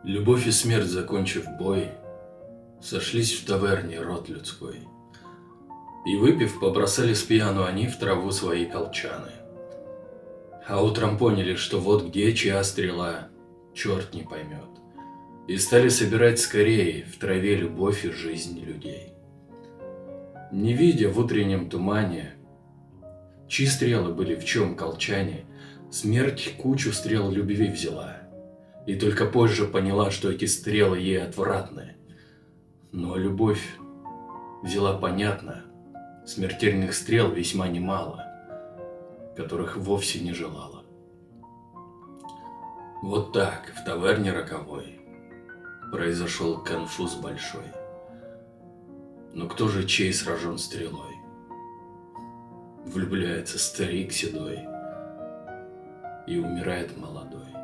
Любовь и смерть, закончив бой, сошлись в таверне род людской. И, выпив, побросали с пьяну они в траву свои колчаны. А утром поняли, что вот где чья стрела, черт не поймет. И стали собирать скорее в траве любовь и жизнь людей. Не видя в утреннем тумане, чьи стрелы были в чем колчане, смерть кучу стрел любви взяла. И только позже поняла, что эти стрелы ей отвратны. Но любовь взяла понятно, смертельных стрел весьма немало, которых вовсе не желала. Вот так в таверне роковой произошел конфуз большой. Но кто же чей сражен стрелой? Влюбляется старик седой и умирает молодой.